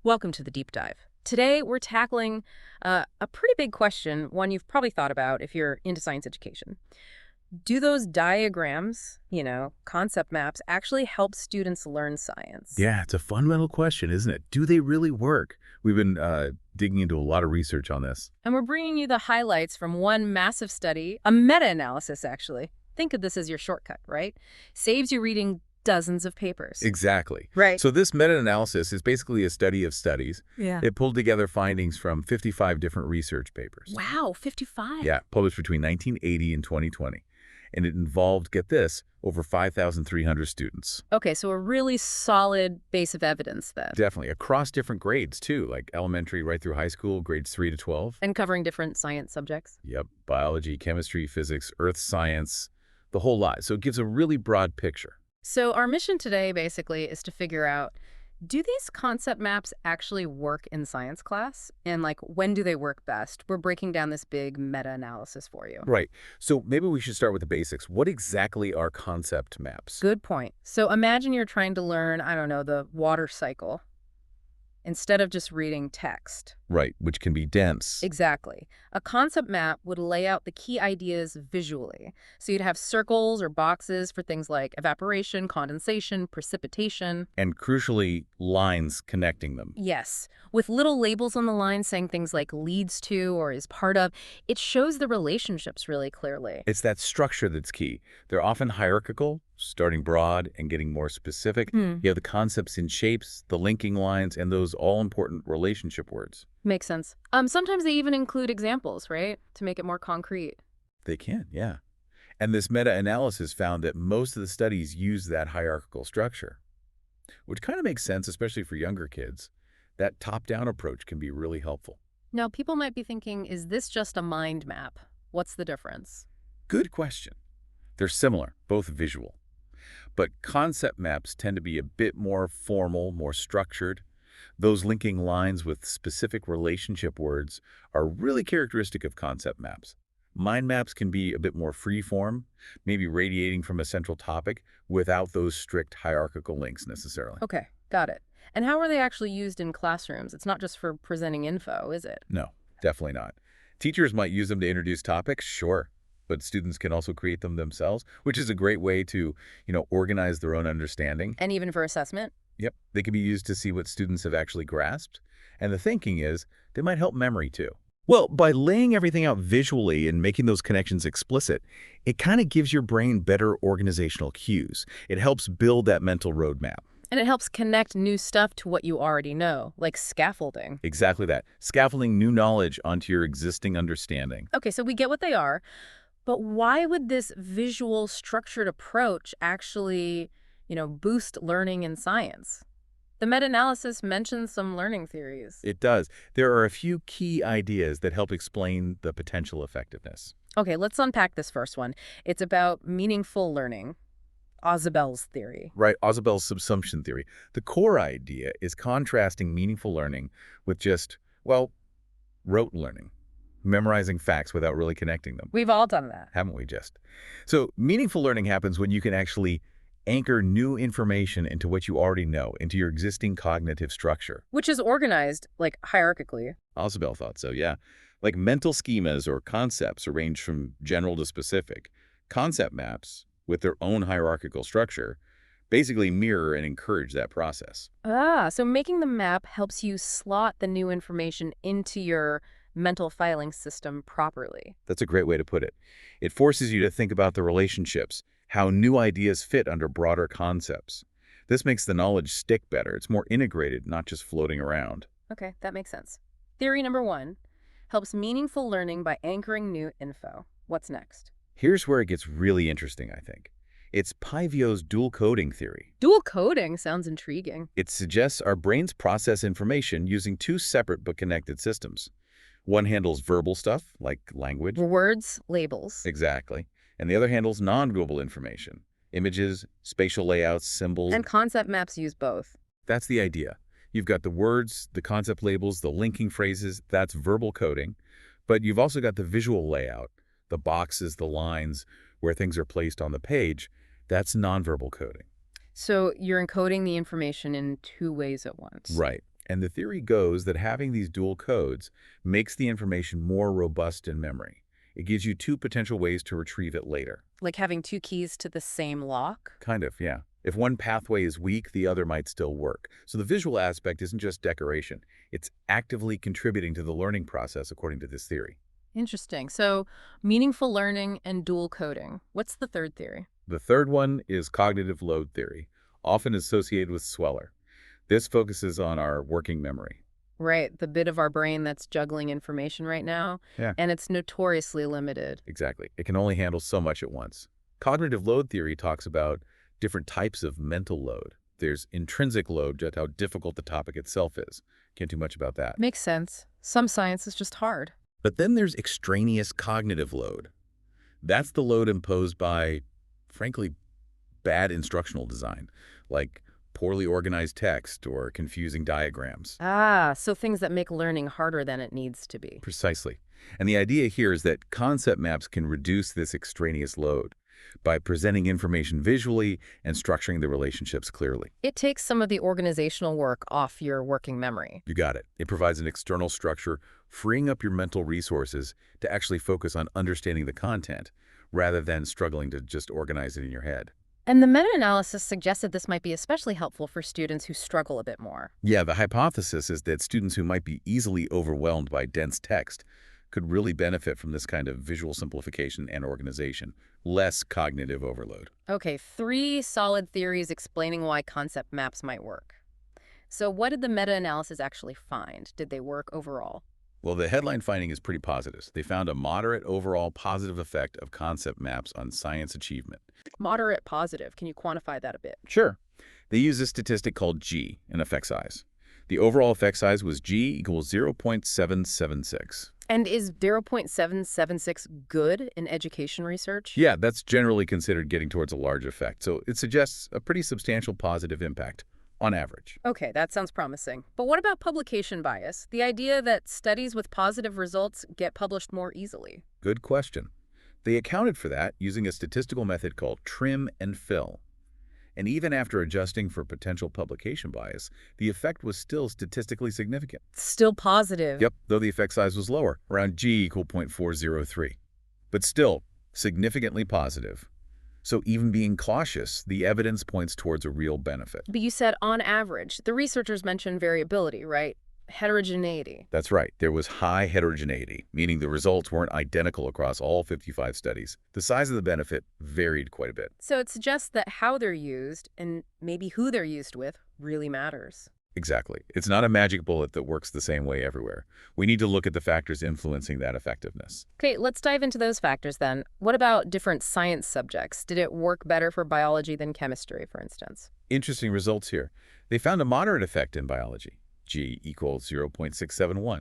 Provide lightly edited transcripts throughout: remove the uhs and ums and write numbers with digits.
Welcome to the deep dive. Today, we're tackling a pretty big question, one you've probably thought about if you're into science education. Do those diagrams, concept maps, actually help students learn science? Yeah, it's a fundamental question, isn't it? Do they really work? We've been digging into a lot of research on this. And we're bringing you the highlights from one massive study, a meta-analysis, actually. Think of this as your shortcut, right? Saves you reading dozens of papers. Exactly. Right. So this meta-analysis is basically a study of studies. Yeah. It pulled together findings from 55 different research papers. Wow, 55. Yeah, published between 1980 and 2020. And it involved, get this, over 5,300 students. Okay, so a really solid base of evidence then. Definitely. Across different grades, too, like elementary right through high school, grades 3 to 12. And covering different science subjects. Yep. Biology, chemistry, physics, earth science, the whole lot. So it gives a really broad picture. So our mission today basically is to figure out, do these concept maps actually work in science class? And when do they work best? We're breaking down this big meta-analysis for you. Right. So maybe we should start with the basics. What exactly are concept maps? Good point. So imagine you're trying to learn, I don't know, the water cycle instead of just reading text. Right, which can be dense. Exactly. A concept map would lay out the key ideas visually. So you'd have circles or boxes for things like evaporation, condensation, precipitation. And crucially, lines connecting them. Yes, with little labels on the line saying things like leads to or is part of. It shows the relationships really clearly. It's that structure that's key. They're often hierarchical, starting broad and getting more specific. You have the concepts in shapes, the linking lines, and those all-important relationship words. Makes sense. Sometimes they even include examples, right? To make it more concrete. They can, yeah. And this meta-analysis found that most of the studies use that hierarchical structure, which kind of makes sense, especially for younger kids. That top-down approach can be really helpful. Now, people might be thinking, is this just a mind map? What's the difference? Good question. They're similar, both visual. But concept maps tend to be a bit more formal, more structured. Those linking lines with specific relationship words are really characteristic of concept maps. Mind maps can be a bit more free-form, maybe radiating from a central topic without those strict hierarchical links necessarily. Okay, got it. And how are they actually used in classrooms? It's not just for presenting info, is it? No, definitely not. Teachers might use them to introduce topics, sure, but students can also create them themselves, which is a great way to, organize their own understanding. And even for assessment? Yep, they can be used to see what students have actually grasped. And the thinking is they might help memory too. Well, by laying everything out visually and making those connections explicit, it kind of gives your brain better organizational cues. It helps build that mental roadmap. And it helps connect new stuff to what you already know, like scaffolding. Exactly that. Scaffolding new knowledge onto your existing understanding. Okay, so we get what they are, but why would this visual structured approach actually, boost learning in science? The meta-analysis mentions some learning theories. It does. There are a few key ideas that help explain the potential effectiveness. Okay, let's unpack this first one. It's about meaningful learning. Ausubel's theory. Right, Ausubel's subsumption theory. The core idea is contrasting meaningful learning with just, rote learning, memorizing facts without really connecting them. We've all done that. Haven't we just? So meaningful learning happens when you can actually anchor new information into what you already know, into your existing cognitive structure. Which is organized, hierarchically. Ausubel thought so, yeah. Like mental schemas or concepts arranged from general to specific. Concept maps, with their own hierarchical structure, basically mirror and encourage that process. So making the map helps you slot the new information into your mental filing system properly. That's a great way to put it. It forces you to think about the relationships, how new ideas fit under broader concepts. This makes the knowledge stick better. It's more integrated, not just floating around. Okay, that makes sense. Theory number 1 helps meaningful learning by anchoring new info. What's next? Here's where it gets really interesting, I think. It's Paivio's dual coding theory. Dual coding sounds intriguing. It suggests our brains process information using two separate but connected systems. One handles verbal stuff, like language. Words, labels. Exactly. And the other handles non-verbal information, images, spatial layouts, symbols. And concept maps use both. That's the idea. You've got the words, the concept labels, the linking phrases. That's verbal coding. But you've also got the visual layout, the boxes, the lines, where things are placed on the page. That's nonverbal coding. So you're encoding the information in two ways at once. Right. And the theory goes that having these dual codes makes the information more robust in memory. It gives you two potential ways to retrieve it later. Like having two keys to the same lock? Kind of, yeah. If one pathway is weak, the other might still work. So the visual aspect isn't just decoration. It's actively contributing to the learning process, according to this theory. Interesting. So meaningful learning and dual coding. What's the third theory? The third one is cognitive load theory, often associated with Sweller. This focuses on our working memory. Right, the bit of our brain that's juggling information right now, Yeah. and it's notoriously limited. Exactly. It can only handle so much at once. Cognitive load theory talks about different types of mental load. There's intrinsic load, just how difficult the topic itself is. Can't do much about that. Makes sense. Some science is just hard. But then there's extraneous cognitive load. That's the load imposed by, frankly, bad instructional design, like poorly organized text or confusing diagrams. Ah, so things that make learning harder than it needs to be. Precisely. And the idea here is that concept maps can reduce this extraneous load by presenting information visually and structuring the relationships clearly. It takes some of the organizational work off your working memory. You got it. It provides an external structure, freeing up your mental resources to actually focus on understanding the content rather than struggling to just organize it in your head. And the meta-analysis suggested this might be especially helpful for students who struggle a bit more. Yeah, the hypothesis is that students who might be easily overwhelmed by dense text could really benefit from this kind of visual simplification and organization, less cognitive overload. Okay, 3 solid theories explaining why concept maps might work. So what did the meta-analysis actually find? Did they work overall? Well, the headline finding is pretty positive. They found a moderate overall positive effect of concept maps on science achievement. Moderate positive. Can you quantify that a bit? Sure. They use a statistic called G, an effect size. The overall effect size was G equals 0.776. And is 0.776 good in education research? Yeah, that's generally considered getting towards a large effect, so it suggests a pretty substantial positive impact, on average. Okay, that sounds promising. But what about publication bias? The idea that studies with positive results get published more easily. Good question. They accounted for that using a statistical method called trim and fill. And even after adjusting for potential publication bias, the effect was still statistically significant. Still positive. Yep, though the effect size was lower, around G equal 0.403. But still, significantly positive. So even being cautious, the evidence points towards a real benefit. But you said on average. The researchers mentioned variability, right? Heterogeneity. That's right. There was high heterogeneity, meaning the results weren't identical across all 55 studies. The size of the benefit varied quite a bit. So it suggests that how they're used, and maybe who they're used with, really matters. Exactly. It's not a magic bullet that works the same way everywhere. We need to look at the factors influencing that effectiveness. Okay, let's dive into those factors then. What about different science subjects? Did it work better for biology than chemistry, for instance? Interesting results here. They found a moderate effect in biology, G equals 0.671,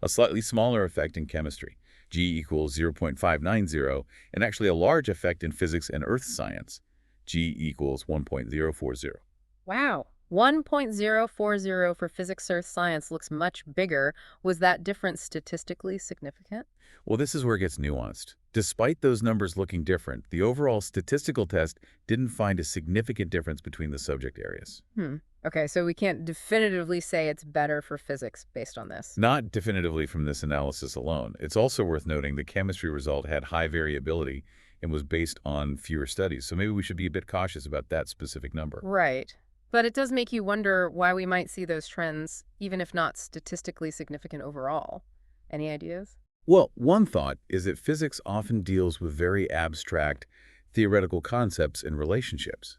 a slightly smaller effect in chemistry, G equals 0.590, and actually a large effect in physics and earth science, G equals 1.040. Wow. 1.040 for physics earth science looks much bigger. Was that difference statistically significant? Well, this is where it gets nuanced. Despite those numbers looking different, the overall statistical test didn't find a significant difference between the subject areas. Okay, so we can't definitively say it's better for physics based on this. Not definitively from this analysis alone. It's also worth noting the chemistry result had high variability and was based on fewer studies, so maybe we should be a bit cautious about that specific number. Right. But it does make you wonder why we might see those trends, even if not statistically significant overall. Any ideas? Well, one thought is that physics often deals with very abstract theoretical concepts and relationships.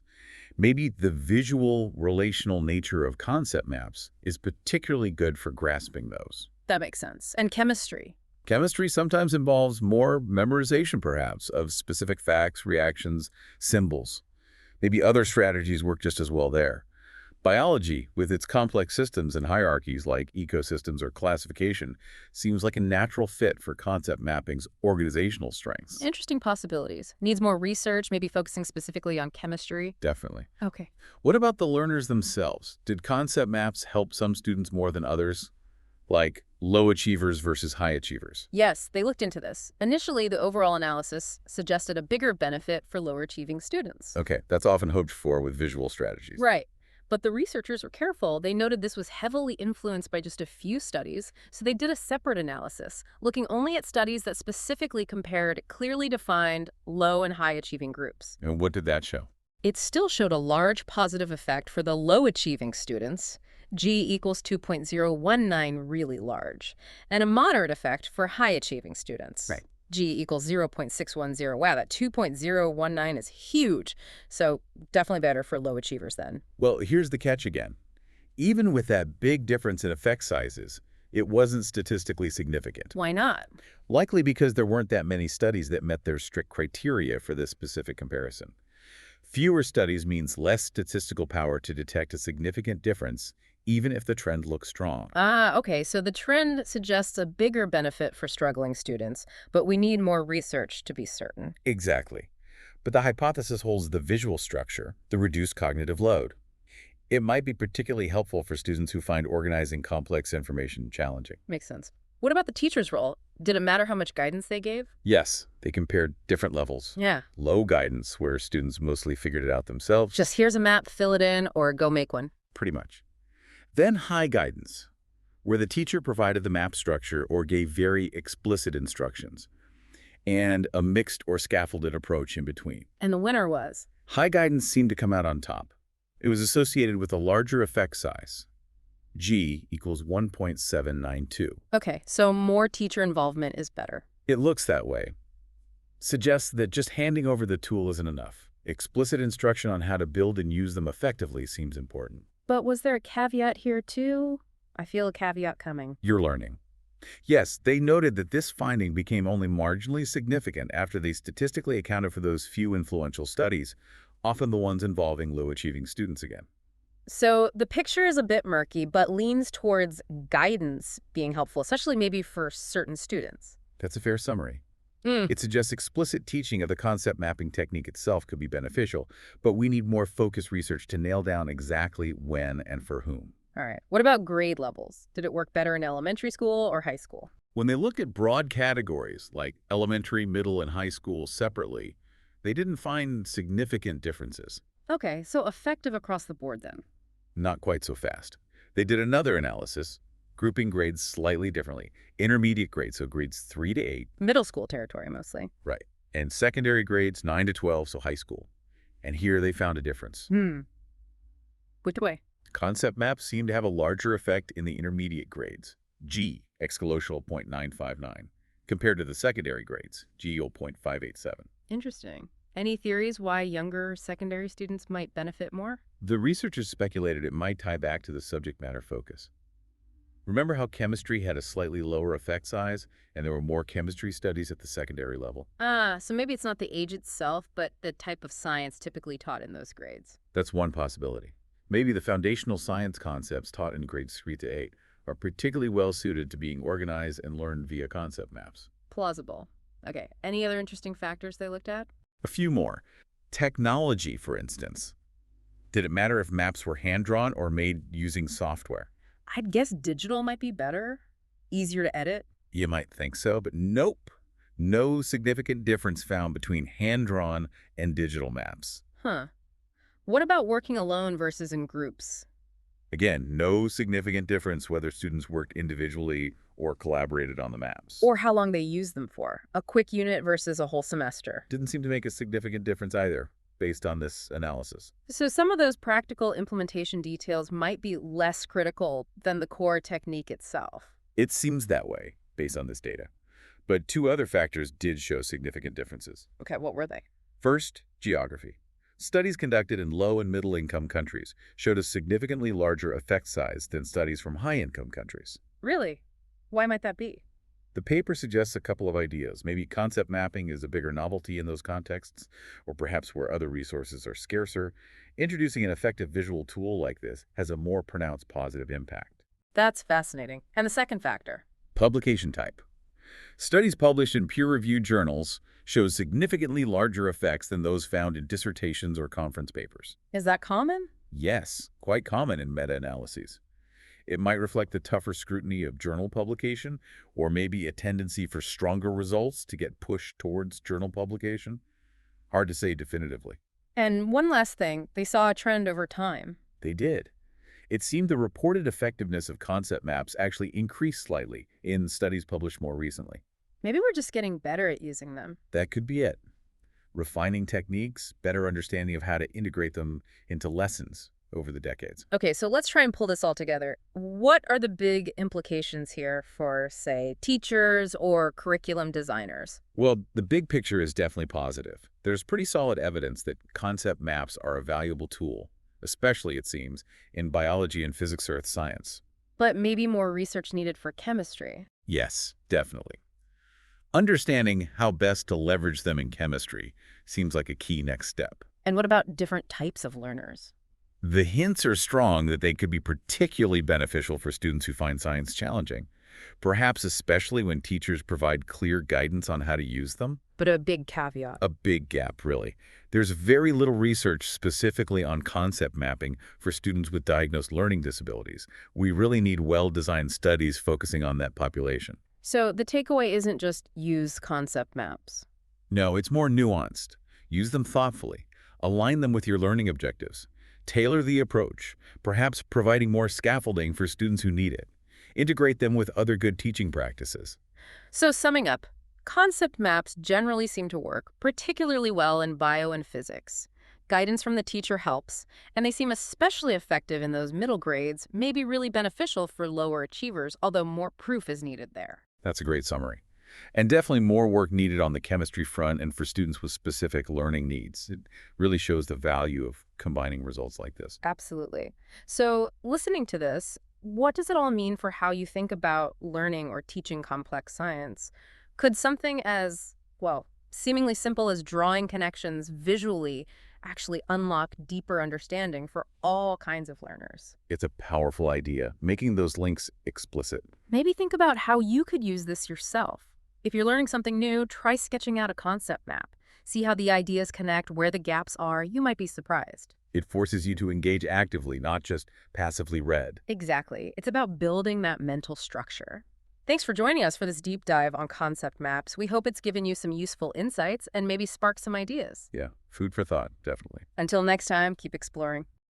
Maybe the visual relational nature of concept maps is particularly good for grasping those. That makes sense. And chemistry. Chemistry sometimes involves more memorization, perhaps, of specific facts, reactions, symbols. Maybe other strategies work just as well there. Biology, with its complex systems and hierarchies like ecosystems or classification, seems like a natural fit for concept mapping's organizational strengths. Interesting possibilities. Needs more research, maybe focusing specifically on chemistry. Definitely. Okay. What about the learners themselves? Did concept maps help some students more than others? Like low achievers versus high achievers? Yes, they looked into this. Initially, the overall analysis suggested a bigger benefit for lower achieving students. Okay, that's often hoped for with visual strategies. Right. But the researchers were careful. They noted this was heavily influenced by just a few studies, so they did a separate analysis, looking only at studies that specifically compared clearly defined low and high achieving groups. And what did that show? It still showed a large positive effect for the low-achieving students, G equals 2.019, really large, and a moderate effect for high-achieving students. Right. G equals 0.610. Wow, that 2.019 is huge. So definitely better for low achievers then. Well, here's the catch again. Even with that big difference in effect sizes, it wasn't statistically significant. Why not? Likely because there weren't that many studies that met their strict criteria for this specific comparison. Fewer studies means less statistical power to detect a significant difference, even if the trend looks strong. Ah, okay, so the trend suggests a bigger benefit for struggling students, but we need more research to be certain. Exactly. But the hypothesis holds the visual structure, the reduced cognitive load. It might be particularly helpful for students who find organizing complex information challenging. Makes sense. What about the teacher's role? Did it matter how much guidance they gave? Yes, they compared different levels. Yeah. Low guidance, where students mostly figured it out themselves. Just here's a map, fill it in, or go make one. Pretty much. Then high guidance, where the teacher provided the map structure or gave very explicit instructions, and a mixed or scaffolded approach in between. And the winner was? High guidance seemed to come out on top. It was associated with a larger effect size. G equals 1.792. Okay, so more teacher involvement is better. It looks that way. Suggests that just handing over the tool isn't enough. Explicit instruction on how to build and use them effectively seems important. But was there a caveat here too? I feel a caveat coming. You're learning. Yes, they noted that this finding became only marginally significant after they statistically accounted for those few influential studies, often the ones involving low-achieving students again. So the picture is a bit murky, but leans towards guidance being helpful, especially maybe for certain students. That's a fair summary. Mm. It suggests explicit teaching of the concept mapping technique itself could be beneficial, but we need more focused research to nail down exactly when and for whom. All right. What about grade levels? Did it work better in elementary school or high school? When they looked at broad categories like elementary, middle, and high school separately, they didn't find significant differences. Okay, so effective across the board then. Not quite so fast. They did another analysis, grouping grades slightly differently. Intermediate grades, so grades 3 to 8. Middle school territory mostly. Right. And secondary grades 9 to 12, so high school. And here they found a difference. Which way? Concept maps seem to have a larger effect in the intermediate grades, G, excolotional 0.959, compared to the secondary grades, G 0.587. Interesting. Any theories why younger secondary students might benefit more? The researchers speculated it might tie back to the subject matter focus. Remember how chemistry had a slightly lower effect size, and there were more chemistry studies at the secondary level? So maybe it's not the age itself, but the type of science typically taught in those grades. That's one possibility. Maybe the foundational science concepts taught in grades 3 to 8 are particularly well suited to being organized and learned via concept maps. Plausible. Okay, any other interesting factors they looked at? A few more. Technology, for instance. Did it matter if maps were hand-drawn or made using software? I'd guess digital might be better, easier to edit. You might think so, but nope. No significant difference found between hand-drawn and digital maps. Huh. What about working alone versus in groups? Again, no significant difference whether students worked individually or collaborated on the maps. Or how long they use them for. A quick unit versus a whole semester. Didn't seem to make a significant difference either, based on this analysis. So some of those practical implementation details might be less critical than the core technique itself. It seems that way, based on this data. But two other factors did show significant differences. Okay, what were they? First, geography. Studies conducted in low- and middle-income countries showed a significantly larger effect size than studies from high-income countries. Really? Why might that be? The paper suggests a couple of ideas. Maybe concept mapping is a bigger novelty in those contexts, or perhaps where other resources are scarcer. Introducing an effective visual tool like this has a more pronounced positive impact. That's fascinating. And the second factor? Publication type. Studies published in peer-reviewed journals show significantly larger effects than those found in dissertations or conference papers. Is that common? Yes, quite common in meta-analyses. It might reflect the tougher scrutiny of journal publication, or maybe a tendency for stronger results to get pushed towards journal publication. Hard to say definitively. And one last thing, they saw a trend over time. They did. It seemed the reported effectiveness of concept maps actually increased slightly in studies published more recently. Maybe we're just getting better at using them. That could be it. Refining techniques, better understanding of how to integrate them into lessons over the decades. Okay, so let's try and pull this all together. What are the big implications here for, say, teachers or curriculum designers? Well, the big picture is definitely positive. There's pretty solid evidence that concept maps are a valuable tool, especially, it seems, in biology and physics earth science. But maybe more research needed for chemistry. Yes, definitely. Understanding how best to leverage them in chemistry seems like a key next step. And what about different types of learners? The hints are strong that they could be particularly beneficial for students who find science challenging, perhaps especially when teachers provide clear guidance on how to use them. But a big caveat. A big gap, really. There's very little research specifically on concept mapping for students with diagnosed learning disabilities. We really need well-designed studies focusing on that population. So the takeaway isn't just use concept maps. No, it's more nuanced. Use them thoughtfully. Align them with your learning objectives. Tailor the approach, perhaps providing more scaffolding for students who need it. Integrate them with other good teaching practices. So summing up, concept maps generally seem to work particularly well in bio and physics. Guidance from the teacher helps, and they seem especially effective in those middle grades, maybe really beneficial for lower achievers, although more proof is needed there. That's a great summary. And definitely more work needed on the chemistry front and for students with specific learning needs. It really shows the value of combining results like this. Absolutely. So listening to this, what does it all mean for how you think about learning or teaching complex science? Could something as, well, seemingly simple as drawing connections visually actually unlock deeper understanding for all kinds of learners? It's a powerful idea, making those links explicit. Maybe think about how you could use this yourself. If you're learning something new, try sketching out a concept map. See how the ideas connect, where the gaps are. You might be surprised. It forces you to engage actively, not just passively read. Exactly. It's about building that mental structure. Thanks for joining us for this deep dive on concept maps. We hope it's given you some useful insights and maybe sparked some ideas. Yeah, food for thought, definitely. Until next time, keep exploring.